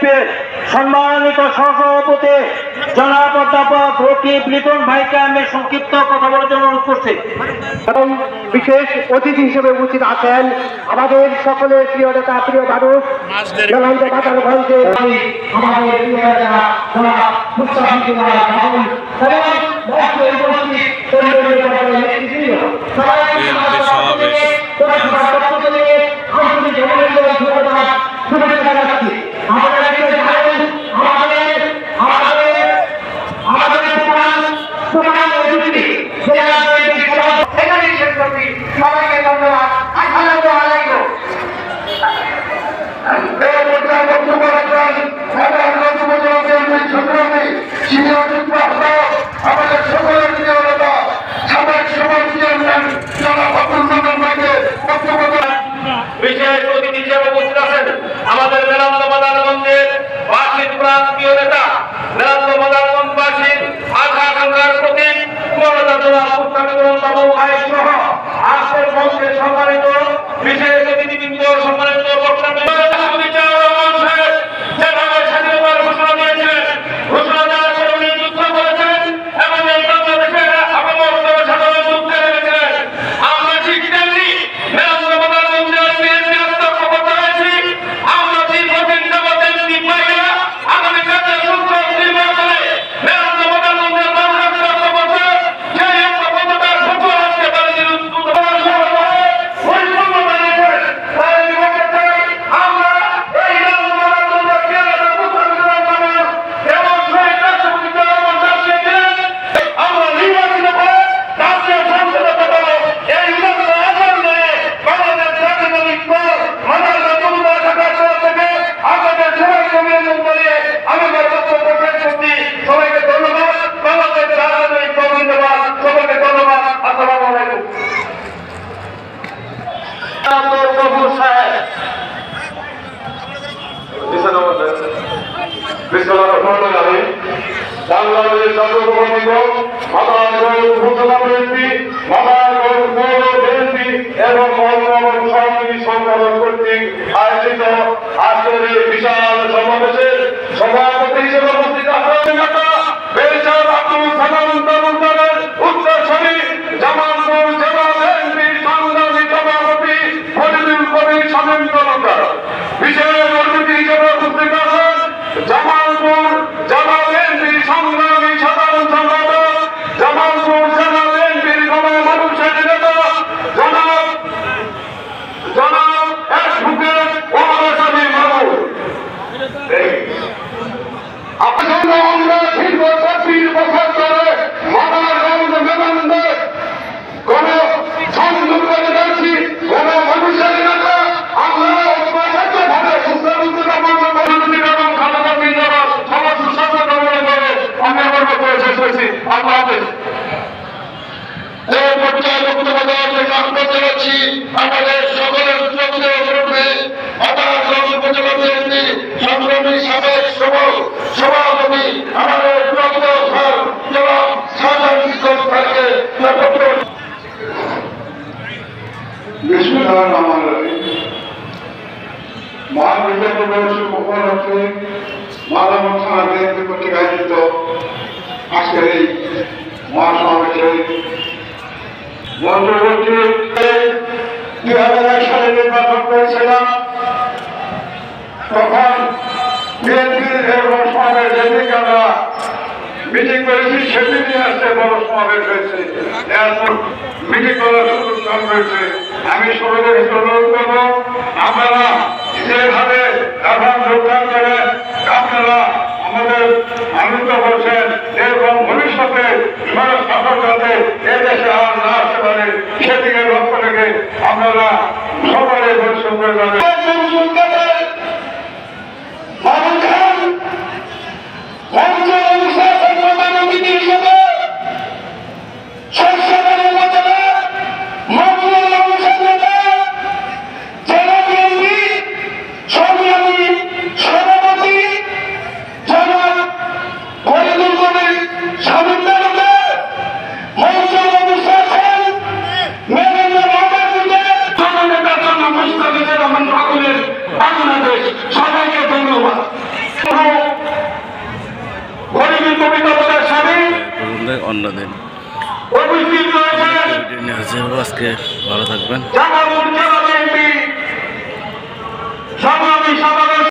বিএনপির সম্মানিত সহসভাপতি জনাব অধ্যাপক রকিব লিটন ভাইকে আমি সংক্ষিপ্ত কথা বলার জন্য অনুরোধ করছি। এবং বিশেষ অতিথি হিসেবে উপস্থিত আছেন আমাদের সকলের প্রিয় নেতা, প্রিয় মানুষ, নালন্দা বাজারগঞ্জে আমাদের প্রিয় নেতা জনাব মুস্তাফিজুর রহমান এবং মঞ্চে উপস্থিত কেন্দ্রীয় নেতৃবৃন্দ শুভেচ্ছা জানাচ্ছি। সবাইকে ধন্যবাদ। আসসালামু আলাইকুম। আমাদের সকলের প্রিয় নেতা সাবেক সমাজ চেয়ারম্যান জনাব আব্দুল মান্নান ভাইকে বক্তব্য দেন। বিশেষ অতিথি হিসেবে উপস্থিত আছেন আমাদের মেলান্দ মাদারগঞ্জের বাসীর প্রিয় নেতা, মেলান্দ মাদারগঞ্জবাসীর আশা আকাঙ্ক্ষার প্রতীক বাবু ভাই সহ আজকের মঞ্চের সম্মানিত বিশেষ অতিথিবৃন্দ, সম্মানিত বক্তা স্বাধীনতার ঘোষণা দিয়েছিলেন। ঘোষণা দেওয়ার পরে উনি যুদ্ধ করেছেন এবং এই বাংলাদেশে সাধারণ যুদ্ধে নেমেছিলেন। আমরা ঠিক তেমনি মেলান্দ মাদারগঞ্জের বিএনপি আত্মপ্রকট হয়েছি। আমরা দীর্ঘদিন যাবত এমনি পাইয়া আগামী কাজের সূত্র নির্বাচনে মেলান্দ মাদারগঞ্জের মানুষ আত্মপ্রকট সেই আত্মপ্রকটার সূত্র আসতে পারে বাংলাদেশ জাতীয়তাবাদী দল, মাদারগঞ্জ উপজেলা বিএনপি, মাদারগঞ্জ পৌর বিএনপি এবং মহানগর সমিতি সংগঠন কর্তৃক আয়োজিত আজকের এই বিশাল সমাবেশের সভাপতি হিসেবে উপস্থিত আছেন বেলচার আব্দুল সালাম তালুকদারের উত্তরসূরি জামালপুর জেলা বিএনপির সংগ্রামী সভাপতি ফরিদুল কবির শামীম তালুকদার। বিশেষ অতিথি হিসেবে উপস্থিত আছেন জামালপুর জেলা বিএনপির সংগ্রামী সাধারণ সম্পাদক, জামালপুর জেলা বিএনপির গণমানুষের নেতা জনাব অ্যাডভোকেট ওমর আলী মাহমুদ। আমরা দীর্ঘ ২৫ বছর ধরে মাদারগঞ্জ মেলান্দে কোন সংযোগ করে যাচ্ছি, কোন মানুষের নেতা আমরা অব্যাহতভাবে আমি আমার বক্তব্য শেষ করছি। আল্লাহ হাফেজ। এই পর্যায়ে বক্তব্য দেওয়ার জন্য আহ্বান জানাচ্ছি আমাদের সকলের অনুরোধে মাদারগঞ্জ উপজেলা বিএনপি সংগ্রামী সাবেক সভাপতি আমাদের জনাব শাহজাহান ভাইকে মহান বিজেপি দিবসের উপলক্ষে মাদারগঞ্জ থানা বিএনপি কর্তৃক আয়োজিত আজকের এই মহাসমাবেশে মন্ত্রী 2001 সালে নির্বাচন করেছিলাম। তখন বিএনপির বড় সমাবেশ যেদিকে আমরা মিটিং করেছি সেদিনই আসতে বড় সমাবেশ হয়েছে, মিটিং করার সুযোগ হয়েছে। আমি সকলের অনুরোধ করব আপনারা যেভাবে এখন যোগদান করে আপনারা আমাদের আনন্দ করছেন এবং ভবিষ্যতে শাসক যাতে এদেশে আর না আসতে পারে সেদিকে লক্ষ্য রেখে আপনারা সবাই পরিশ্রম করে যাবেন। অন্যদিন উপস্থিত রয়েছেন ভিডিও নিয়ে হাজির হবো। আজকে ভালো থাকবেন। ঢাকা উপজেলা বিএনপি সংগ্রামী সাধারণ